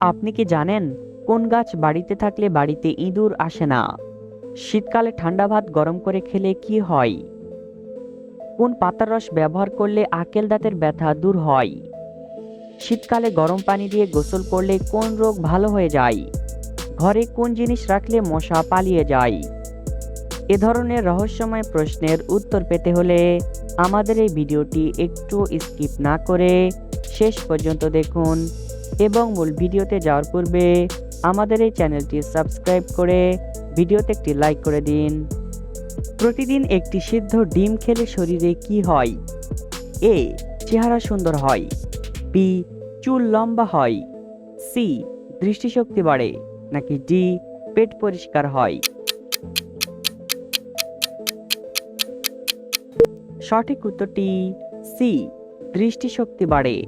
আপনি কি জানেন কোন গাছ বাড়িতে থাকলে বাড়িতে ইঁদুর আসে না? শীতকালে ঠান্ডা ভাত গরম করে খেলে কি হয়? কোন পাতার রস ব্যবহার করলে আঁকেল দাঁতের ব্যথা দূর হয়? শীতকালে গরম পানি দিয়ে গোসল করলে কোন রোগ ভালো হয়ে যায়? ঘরে কোন জিনিস রাখলে মশা পালিয়ে যায়? এ ধরনের রহস্যময় প্রশ্নের উত্তর পেতে হলে আমাদের এই ভিডিওটি একটু স্কিপ না করে শেষ পর্যন্ত দেখুন এবং মূল ভিডিওতে যাওয়ার পূর্বে আমাদের এই চ্যানেলটি সাবস্ক্রাইব করে ভিডিওতে একটি লাইক করে দিন। প্রতিদিন একটি সিদ্ধ ডিম খেলে শরীরে কি হয়? এ. চেহারা সুন্দর হয়। বি. চুল লম্বা হয়। সি. দৃষ্টিশক্তি বাড়ে। নাকি ডি. পেট পরিষ্কার হয়? সঠিক উত্তরটি সি. দৃষ্টিশক্তি বাড়ে।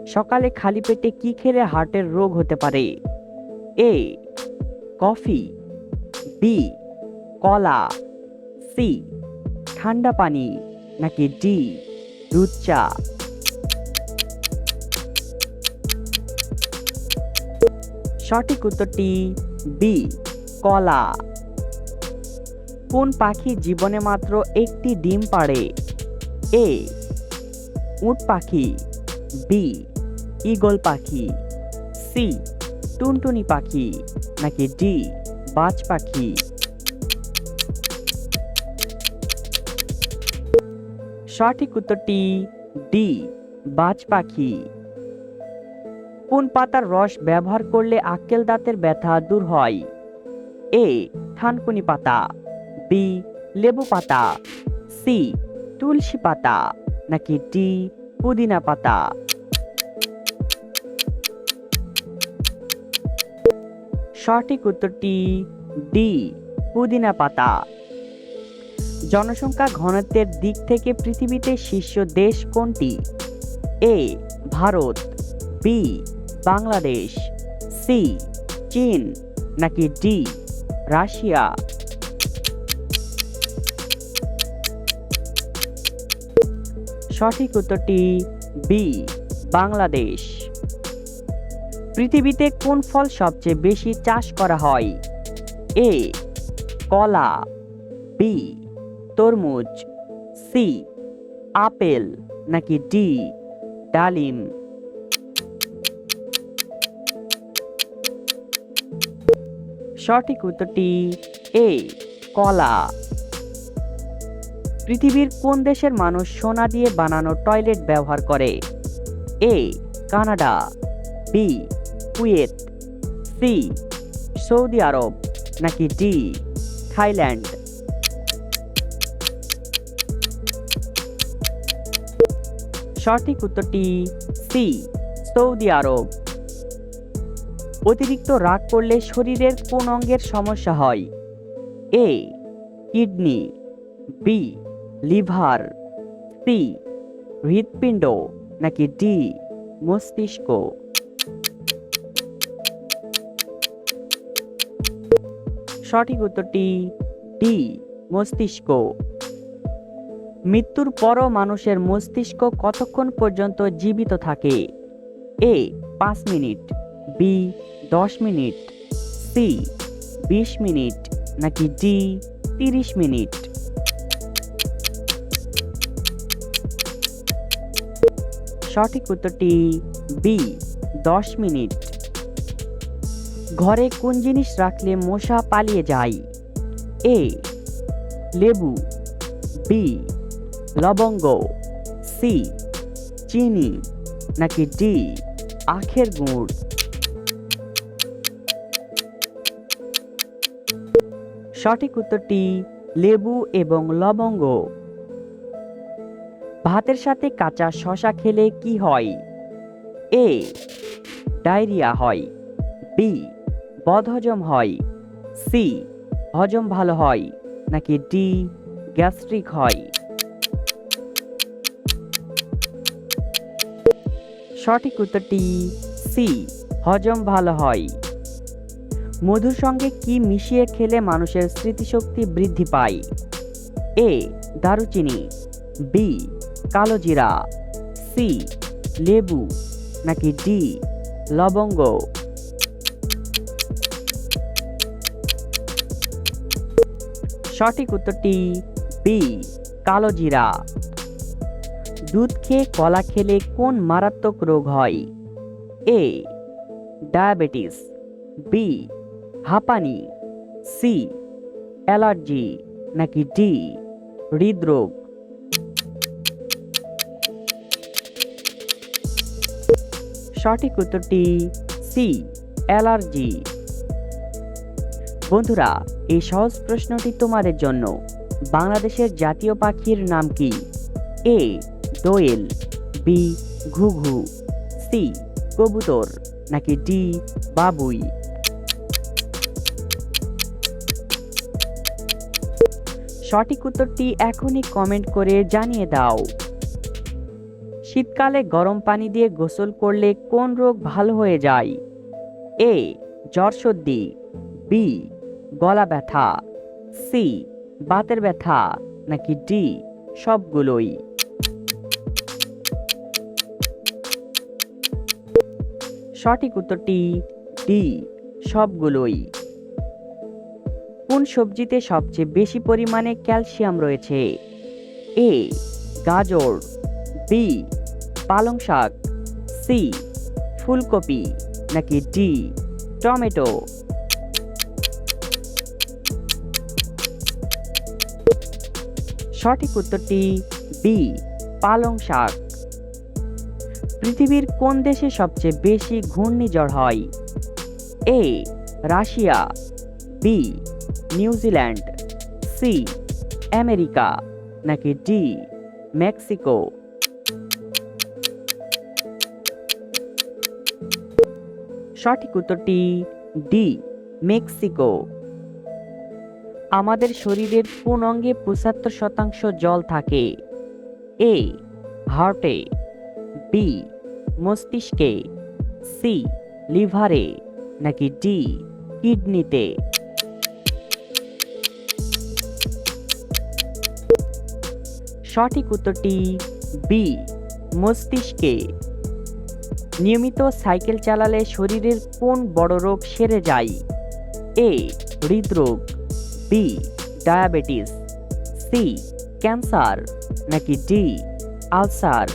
সকালে খালি পেটে কি খেলে হার্টের রোগ হতে পারে? এ. কফি। বি. কলা। সি. ঠান্ডা পানি। নাকি ডি. দুধ চা? সঠিক উত্তরটি বি. কলা। কোন পাখি জীবনে মাত্র একটি ডিম পাড়ে? এ. উট পাখি। বি. ঈগল পাখি। সি. টুনটুনি পাখি। নাকি ডি. বাজ পাখি? সঠিক উত্তরটি ডি. বাজ পাখি। কোন পাতার রস ব্যবহার করলে আক্কেল দাঁতের ব্যথা দূর হয়? এ. থানকুনি পাতা। বি. লেবু পাতা। সি. তুলসী পাতা। নাকি ডি. পুদিনা পাতা? সঠিক উত্তরটি ডি. পুদিনা পাতা। জনসংখ্যা ঘনত্বের দিক থেকে পৃথিবীতে শীর্ষ দেশ কোনটি? এ. ভারত। বি. বাংলাদেশ। সি. চীন। নাকি ডি. রাশিয়া? সঠিক উত্তরটি বি. বাংলাদেশ। পৃথিবীতে কোন ফল সবচেয়ে বেশি চাষ করা হয়? এ. কলা। বি. তরমুজ। সি. আপেল। নাকি ডি. ডালিম? সঠিক উত্তরটি এ. কলা। পৃথিবীর কোন দেশের মানুষ সোনা দিয়ে বানানো টয়লেট ব্যবহার করে? A. Canada. B. Kuwait. C. Saudi Arabia. নাকি ডি. থাইল্যান্ড? সঠিক উত্তরটি সি. সৌদি আরব। অতিরিক্ত রাগ করলে শরীরের কোন অঙ্গের সমস্যা হয়? এ. কিডনি। বি. লিভার। সি. হৃৎপিণ্ড। নাকি ডি. মস্তিষ্ক? সঠিক উত্তরটি ডি. মস্তিষ্ক। মৃত্যুর পরও মানুষের মস্তিষ্ক কতক্ষণ পর্যন্ত জীবিত থাকে? এ. 5 মিনিট। বি. 10 মিনিট। সি. 20 মিনিট। নাকি ডি. 30 মিনিট? সঠিক উত্তরটি বি. 10 মিনিট। ঘরে কোন জিনিস রাখলে মশা পালিয়ে যায়? এ. লেবু। বি. লবঙ্গ। সি. চিনি। নাকি ডি. আখের গুড়? সঠিক উত্তরটি লেবু এবং লবঙ্গ। ভাতের সাথে কাঁচা শসা খেলে কি হয়? এ. ডায়রিয়া হয়। বি. বদহজম হয়। সি. হজম ভালো হয়। নাকি ডি. গ্যাস্ট্রিক হয়? সঠিক উত্তরটি সি. হজম ভালো হয়। মধুর সঙ্গে কি মিশিয়ে খেলে মানুষের স্মৃতিশক্তি বৃদ্ধি পায়? এ. দারুচিনি। বি. কালোজিরা। সি. লেবু। নাকি ডি. লবঙ্গ। সঠিক উত্তরটি বি কালোজিরা। দুধ খেয়ে কলা খেলে কোন মারাত্মক রোগ হয়? এ ডায়াবেটিস, বি হাঁপানি, সি অ্যালার্জি, নাকি ডি হৃদরোগ? সঠিক উত্তরটি সি অ্যালার্জি। বন্ধুরা, এই সহজ প্রশ্নটি তোমাদের জন্য। বাংলাদেশের জাতীয় পাখির নাম কি? এ দোয়েল, বি ঘুঘু, সি কবুতর, নাকি ডি বাবুই? সঠিক উত্তরটি এখনই কমেন্ট করে জানিয়ে দাও। শীতকালে গরম পানি দিয়ে গোসল করলে কোন রোগ ভালো হয়ে যায়? এ জ্বর সর্দি, বি গলা ব্যথা, সি বাতের ব্যথা, নাকি ডি সবগুলোই? সঠিক উত্তরটি ডি সবগুলোই। কোন সবজিতে সবচেয়ে বেশি পরিমাণে ক্যালসিয়াম রয়েছে? এ গাজর, বি পালং শাক, সি ফুলকপি, নাকি ডি টমেটো? সঠিক উত্তরটি বি পালং শাক। পৃথিবীর কোন দেশে সবচেয়ে বেশি ঘূর্ণিঝড় হয়? A Russia, B New Zealand, C America, নাকি ডি মেক্সিকো? সঠিক উত্তরটি ডি মেক্সিকো। আমাদের শরীরের কোন অঙ্গে ৭৫% জল থাকে? এ হার্টে, বি মস্তিষ্কে, সি লিভারে, নাকি ডি কিডনিতে? সঠিক উত্তরটি বি মস্তিষ্কে। নিয়মিত সাইকেল চালালে শরীরের কোন বড় রোগ সেরে যায়? এ হৃদরোগ, বি ডায়াবেটিস, সি ক্যান্সার, নাকি ডি আলসার?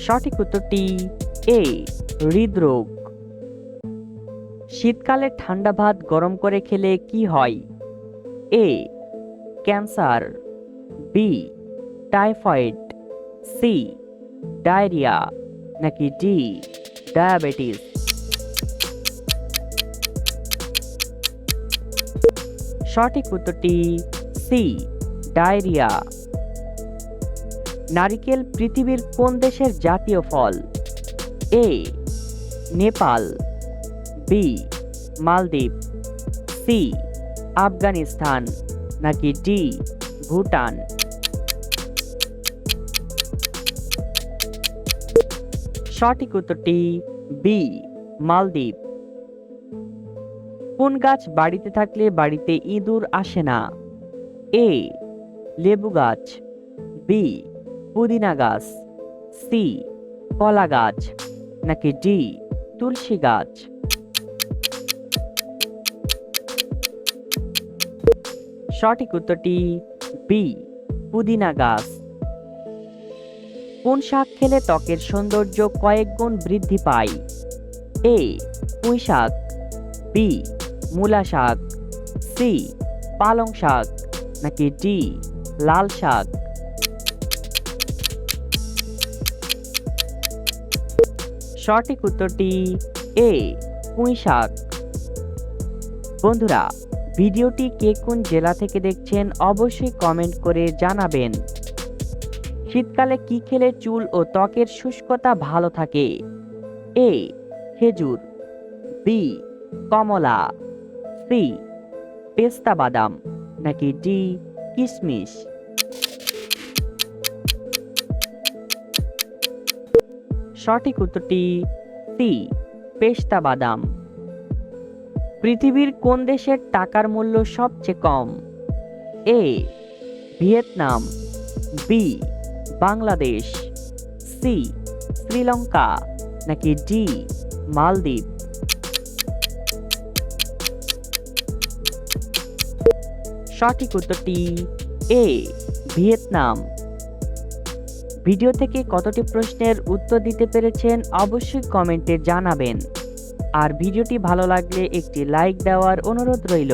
সঠিক উত্তরটি এ হৃদরোগ। শীতকালে ঠান্ডা ভাত গরম করে খেলে কি হয়? A cancer, B typhoid, C diarrhoea, নাকি ডি ডায়াবেটিস? সঠিক উত্তরটি সি ডায়রিয়া। নারিকেল পৃথিবীর কোন দেশের জাতীয় ফল? A Nepal, B Maldives, C Afghanistan, নাকি ডি ভুটান? সঠিক উত্তরটি বি মালদ্বীপ। কোন গাছ বাড়িতে থাকলে বাড়িতে ইঁদুর আসে না? এ লেবু গাছ, বি পুদিনা গাছ, সি কলা গাছ, নাকি ডি তুলসী গাছ? সঠিক উত্তরটি বি পুদিনা গাছ। কোন শাক খেলে ত্বকের সৌন্দর্য কয়েক গুণ বৃদ্ধি পায়? এ পুঁই শাক, বি মূলা শাক, সি পালং শাক, নাকি ডি লাল শাক? সঠিক উত্তরটি এ পুঁই শাক। বন্ধুরা, ভিডিওটি কে কোন জেলা থেকে দেখছেন অবশ্যই কমেন্ট করে জানাবেন। শীতকালে কি খেলে চুল ও ত্বকের শুষ্কতা ভালো থাকে? এ খেজুর, বি কমলা, সি পেস্তা বাদাম, নাকি ডি কিশমিশ? সঠিক উত্তরটি সি পেস্তা বাদাম। পৃথিবীর কোন দেশের টাকার মূল্য সবচেয়ে কম? A Vietnam, B Bangladesh, C Sri Lanka, নাকি ডি মালদ্বীপ? সঠিক উত্তরটি এ ভিয়েতনাম। ভিডিও থেকে কতটি প্রশ্নের উত্তর দিতে পেরেছেন অবশ্যই কমেন্টে জানাবেন। আর ভিডিওটি ভালো লাগলে একটি লাইক দেওয়ার অনুরোধ রইল।